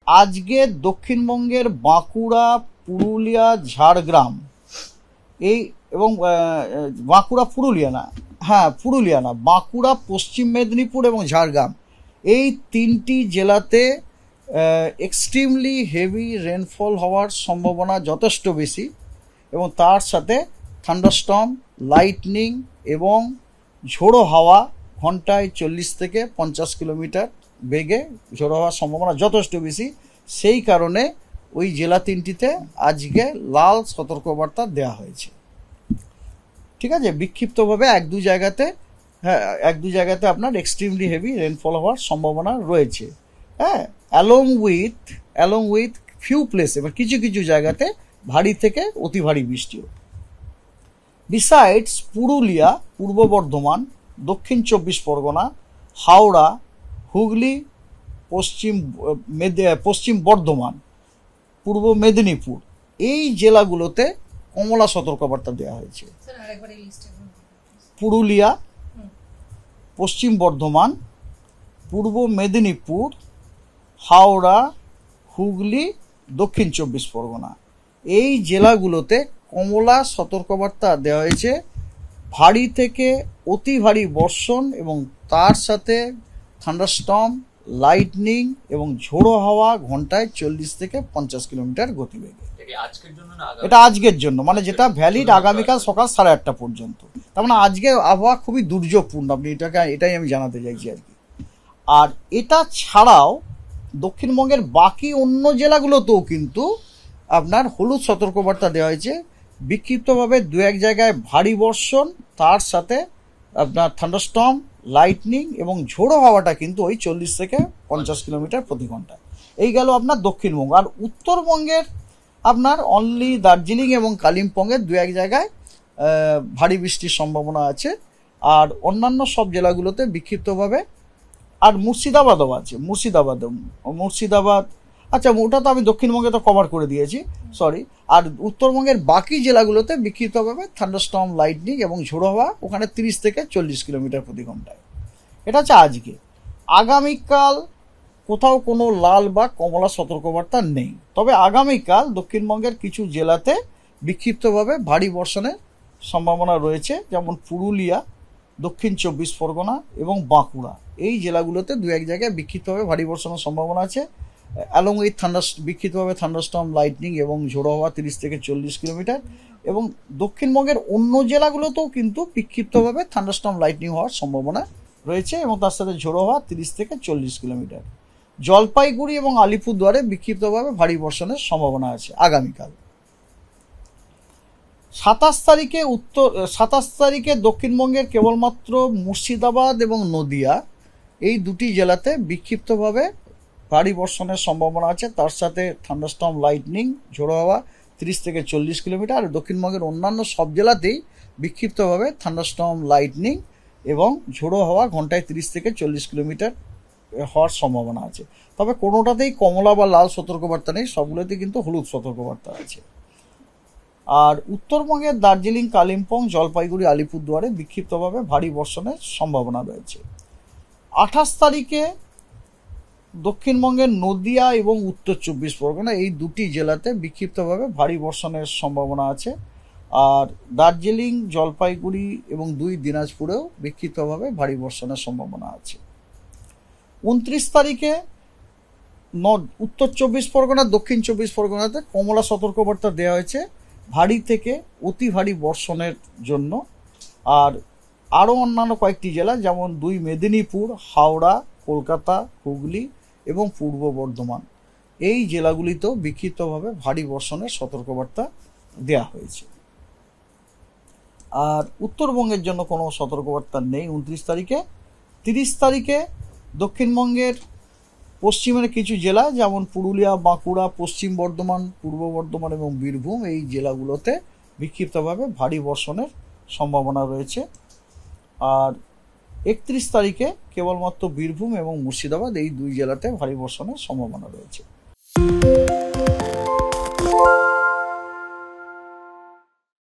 আজকে দক্ষিণবঙ্গের বাঁকুড়া, পুরুলিয়া, ঝাড়গ্রাম এই এবং বাঁকুড়া পুরুলিয়া না, হ্যাঁ পুরুলিয়া না, বাঁকুড়া, পশ্চিম মেদিনীপুর এবং ঝাড়গ্রাম এই তিনটি জেলাতে এক্সট্রিমলি হেভি রেনফল হওয়ার সম্ভাবনা যথেষ্ট বেশি, এবং তার সাথে থান্ডারস্টর্ম, লাইটনিং এবং ঝোড়ো হাওয়া ঘন্টায় 40 থেকে 50 কিলোমিটার বেগে ঝোড়ো হওয়ার সম্ভাবনা যথেষ্ট বেশি। সেই কারণে ওই জেলা তিনটিতে আজকে লাল সতর্কবার্তা দেওয়া হয়েছে। ঠিক আছে, বিক্ষিপ্তভাবে এক দু জায়গাতে আপনার এক্সট্রিমলি হেভি রেনফল হওয়ার সম্ভাবনা রয়েছে। হ্যাঁ, অ্যালং উইথ ফিউ প্লেসে বা কিছু কিছু জায়গাতে ভারী থেকে অতি ভারী বৃষ্টিও। বিসাইডস পুরুলিয়া, পূর্ব বর্ধমান, দক্ষিণ 24 পরগনা, হাওড়া, হুগলি, পশ্চিম বর্ধমান, পূর্ব মেদিনীপুর এই জেলাগুলোতে কমলা সতর্কবার্তা দেওয়া হয়েছে। পুরুলিয়া, পশ্চিম বর্ধমান, পূর্ব মেদিনীপুর, হাওড়া, হুগলি, দক্ষিণ 24 পরগনা এই জেলাগুলোতে কমলা সতর্কবার্তা দেওয়া হয়েছে। ভারী থেকে অতি ভারী বর্ষণ এবং তার সাথে থান্ডারস্টর্ম, লাইটনিং এবং ঝোড়ো হাওয়া ঘন্টায় 40 থেকে 50 কিলোমিটার গতিবেগে। এটা আজকের জন্য, মানে যেটা ভ্যালিড আগামীকাল সকাল 8:30 পর্যন্ত। তার মানে আজকে আবহাওয়া খুবই দুর্যোগপূর্ণ, আপনি এটাই আমি জানাতে চাইছি আর কি। আর এটা ছাড়াও দক্ষিণবঙ্গের বাকি অন্য জেলাগুলোতেও কিন্তু আপনার হলুদ সতর্কবার্তা দেওয়া হয়েছে। বিক্ষিপ্তভাবে দু এক জায়গায় ভারী বর্ষণ, তার সাথে আপনার থান্ডারস্টর্ম, লাইটনিং এবং ঝোড়ো হাওয়াটা কিন্তু ওই 40 থেকে 50 কিলোমিটার প্রতি ঘন্টায়। এই গেল আপনার দক্ষিণবঙ্গ। আর উত্তরবঙ্গের আপনার অনলি দার্জিলিং এবং কালিম্পংয়ের দু এক জায়গায় ভারী বৃষ্টির সম্ভাবনা আছে। আর অন্যান্য সব জেলাগুলোতে বিক্ষিপ্তভাবে, আর মুর্শিদাবাদও আছে, মুর্শিদাবাদ আচ্ছা ওটা তো আমি দক্ষিণবঙ্গে তো কভার করে দিয়েছি, সরি। আর উত্তরবঙ্গের বাকি জেলাগুলোতে বিক্ষিপ্তভাবে থান্ডারস্টর্ম, লাইটনিং এবং ঝোড়ো হাওয়া ওখানে 30 থেকে 40 কিলোমিটার প্রতি ঘন্টায়। এটা হচ্ছে আজকে। আগামীকাল কোথাও কোনো লাল বা কমলা সতর্কবার্তা নেই, তবে আগামীকাল দক্ষিণবঙ্গের কিছু জেলাতে বিক্ষিপ্তভাবে ভারী বর্ষণের সম্ভাবনা রয়েছে, যেমন পুরুলিয়া, দক্ষিণ 24 পরগনা এবং বাঁকুড়া এই জেলাগুলোতে দু এক জায়গায় বিক্ষিপ্তভাবে ভারী বর্ষণের সম্ভাবনা আছে। অ্যালং উইথ বিক্ষিপ্তভাবে থান্ডারস্টর্ম, লাইটনিং এবং ঝোড়ো হাওয়া 30 থেকে 40 কিলোমিটার। এবং দক্ষিণবঙ্গের অন্য জেলাগুলোতেও কিন্তু বিক্ষিপ্তভাবে থান্ডারস্টর্ম, লাইটনিং হওয়ার সম্ভাবনা রয়েছে এবং তার সাথে ঝোড়ো হাওয়া 30 থেকে 40 কিলোমিটার। জলপাইগুড়ি এবং আলিপুরদুয়ারে বিক্ষিপ্তভাবে ভারী বর্ষণের সম্ভাবনা আছে আগামীকাল। 27 তারিখে দক্ষিণবঙ্গের কেবলমাত্র মুর্শিদাবাদ এবং নদিয়া এই দুটি জেলাতে বিক্ষিপ্তভাবে ভারী বর্ষণের সম্ভাবনা আছে, তার সাথে থান্ডারস্টর্ম, লাইটনিং, ঝোড়ো হাওয়া 30 থেকে 40 কিলোমিটার। আর দক্ষিণবঙ্গের অন্যান্য সব জেলাতেই বিক্ষিপ্তভাবে থান্ডারস্টর্ম, লাইটনিং এবং ঝোড়ো হাওয়া ঘন্টায় 30 থেকে 40 কিলোমিটার হওয়ার সম্ভাবনা আছে। তবে কোনোটাতেই কমলা বা লাল সতর্কবার্তা নেই, সবগুলোতে কিন্তু হলুদ সতর্কবার্তা আছে। আর উত্তরবঙ্গের দার্জিলিং, কালিম্পং, জলপাইগুড়ি, আলিপুরদুয়ারে বিক্ষিপ্তভাবে ভারী বর্ষণের সম্ভাবনা রয়েছে। 28 তারিখে দক্ষিণবঙ্গের নদিয়া এবং উত্তর 24 পরগনা এই দুটি জেলাতে বিক্ষিপ্তভাবে ভারী বর্ষণের সম্ভাবনা আছে। আর দার্জিলিং, জলপাইগুড়ি এবং 2 দিনাজপুরেও বিক্ষিপ্তভাবে ভারী বর্ষণের সম্ভাবনা আছে। 29 তারিখে উত্তর 24 পরগনা, দক্ষিণ 24 পরগনাতে কমলা সতর্কবার্তা দেওয়া হয়েছে ভারী থেকে অতি ভারী বর্ষণের জন্য। আর আরও অন্যান্য কয়েকটি জেলা যেমন 2 মেদিনীপুর, হাওড়া, কলকাতা, হুগলি এবং পূর্ব বর্ধমান এই জেলাগুলিতেও বিক্ষিপ্তভাবে ভারী বর্ষণের সতর্কবার্তা দেওয়া হয়েছে। আর উত্তরবঙ্গের জন্য কোনো সতর্কবার্তা নেই 29 তারিখে। 30 তারিখে দক্ষিণবঙ্গের পশ্চিমের কিছু জেলা যেমন পুরুলিয়া, বাঁকুড়া, পশ্চিম বর্ধমান, পূর্ব বর্ধমান এবং বীরভূম এই জেলাগুলোতে বিক্ষিপ্তভাবে ভারী বর্ষণের সম্ভাবনা রয়েছে। আর 31 তারিখে কেবলমাত্র বীরভূম এবং মুর্শিদাবাদ এই 2 জেলাতে ভারী বর্ষণের সম্ভাবনা রয়েছে।